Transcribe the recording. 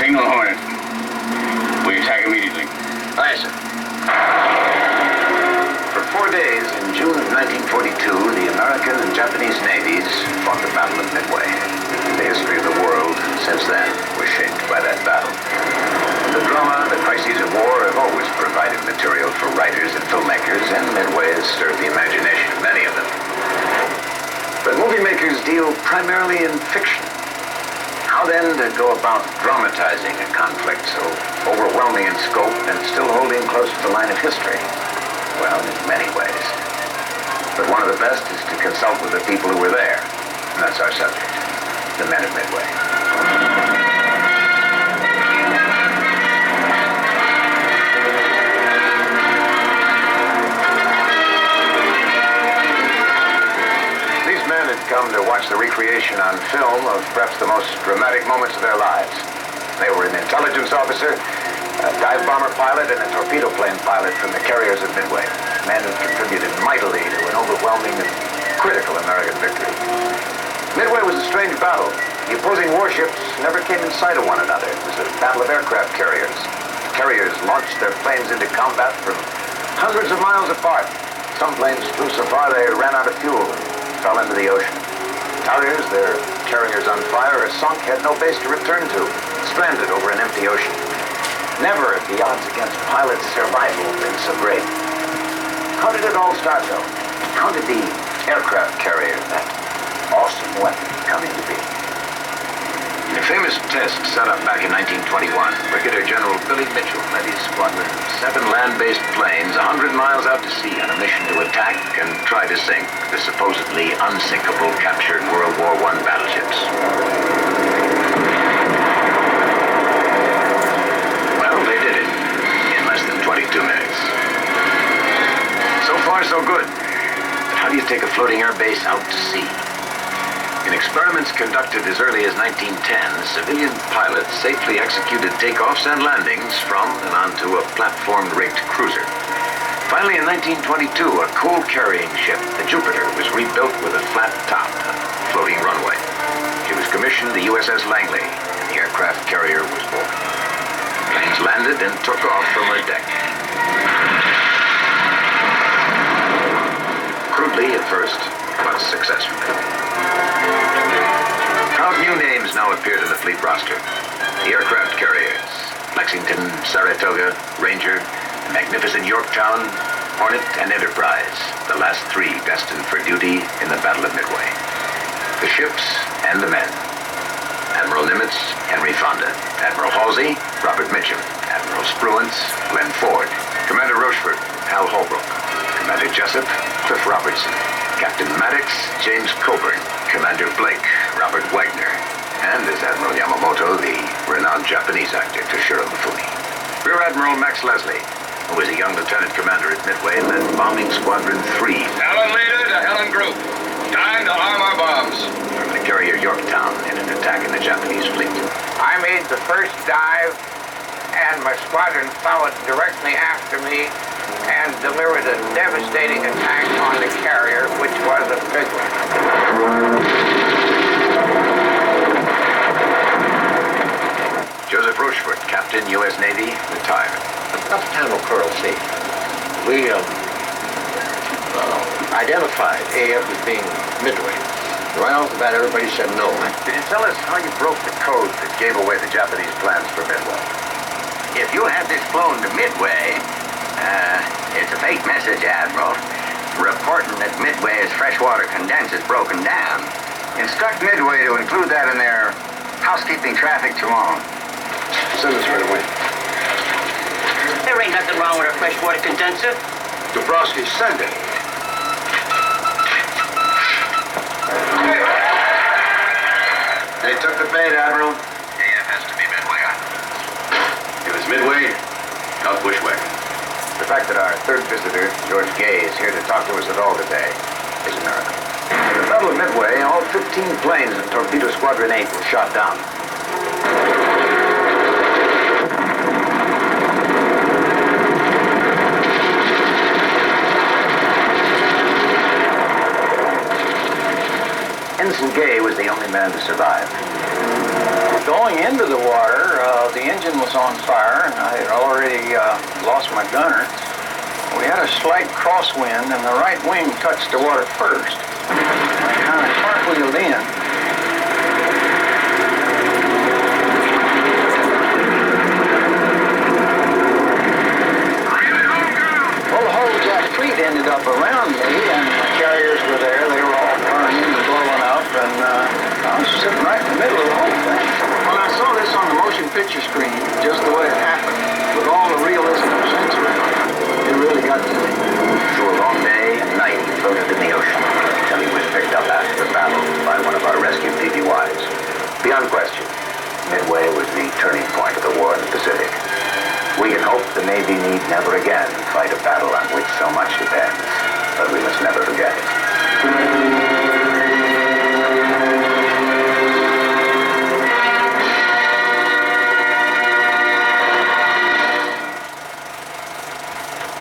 Signal Hornet. We attack immediately. Aye, sir. For 4 days in June of 1942, the American and Japanese navies fought the Battle of Midway. The history of the world since then was shaped by that battle. The drama, the crises of war have always provided material for writers and filmmakers, and Midway has stirred the imagination of many of them. But movie makers deal primarily in fiction. How then to go about dramatizing a conflict so overwhelming in scope and still holding close to the line of history? Well, in many ways. But one of the best is to consult with the people who were there. And that's our subject, the men of Midway. These men had come to watch the recreation on film of perhaps the most dramatic moments of their lives. They were an intelligence officer, a dive bomber pilot, and a torpedo plane pilot from the carriers of Midway. Men who contributed mightily to an overwhelming and critical American victory. Midway was a strange battle. The opposing warships never came in sight of one another. It was a battle of aircraft carriers. Carriers launched their planes into combat from hundreds of miles apart. Some planes flew so far they ran out of fuel and fell into the ocean. Others, their carriers on fire or sunk, had no base to return to, stranded over an empty ocean. Never have the odds against pilots' survival been so great. How did it all start, though? How did the aircraft carrier, that awesome weapon, come into being? In a famous test set up back in 1921, Brigadier General Billy Mitchell led his squadron of 7 land-based planes 100 miles out to sea on a mission to attack and try to sink the supposedly unsinkable captured World War I battleships. Well, they did it in less than 22 minutes. So far, so good. But how do you take a floating air base out to sea? In experiments conducted as early as 1910, civilian pilots safely executed takeoffs and landings from and onto a platform-rigged cruiser. Finally, in 1922, a coal-carrying ship, the Jupiter, was rebuilt with a flat top and floating runway. She was commissioned the USS Langley, and the aircraft carrier was born. Planes landed and took off from her deck. Crudely at first, but successfully. Proud new names now appeared in the fleet roster. The aircraft carriers, Lexington, Saratoga, Ranger, magnificent Yorktown, Hornet, and Enterprise, the last 3 destined for duty in the Battle of Midway. The ships and the men. Admiral Nimitz, Henry Fonda. Admiral Halsey, Robert Mitchum. Admiral Spruance, Glenn Ford. Commander Rochefort, Hal Holbrook. Commander Jessup, Cliff Robertson. Captain Maddox, James Coburn. Commander Blake, Robert Wagner. And as Admiral Yamamoto, the renowned Japanese actor Toshiro Mifune. Rear Admiral Max Leslie, who was a young lieutenant commander at Midway, led Bombing Squadron 3. Helen leader to Helen Group. Time to arm our bombs. From the carrier Yorktown in an attack in the Japanese fleet. I made the first dive, and my squadron followed directly after me and delivered a devastating attack on the carrier, which was a big one. Joseph Rochefort, Captain, U.S. Navy, retired. Lieutenant Colonel C. We identified AF as being Midway. Right off the bat, everybody said no. Could you tell us how you broke the code that gave away the Japanese plans for Midway? If you had this flown to Midway, it's a fake message, Admiral, reporting that Midway's freshwater condense is broken down. Instruct Midway to include that in their housekeeping traffic tomorrow. Send us right away. There ain't nothing wrong with a freshwater condenser. Dabrowski, send it. They took the bait, Admiral. AF has to be Midway. It was Midway, not Bushwhacker. The fact that our third visitor, George Gay, is here to talk to us at all today is a miracle. In the Battle of Midway, all 15 planes in Torpedo Squadron 8 were shot down. Ensign Gay was the only man to survive. Going into the water, the was on fire, and I had already lost my gunner. We had a slight crosswind, and the right wing touched the water first. I kind of cartwheeled in. Well, the whole Jack fleet ended up around me, and the carriers were there. They were all burning and blowing up, and I was sitting right in the middle of the whole thing. When I saw this on the motion picture screen, just the way it happened, with all the realism of censoring, it really got to me. Through a long day and night, he floated in the ocean until he was picked up after the battle by one of our rescue PPYs. Beyond question, Midway was the turning point of the war in the Pacific. We can hope the Navy need never again fight a battle on which so much depends, but we must never forget it.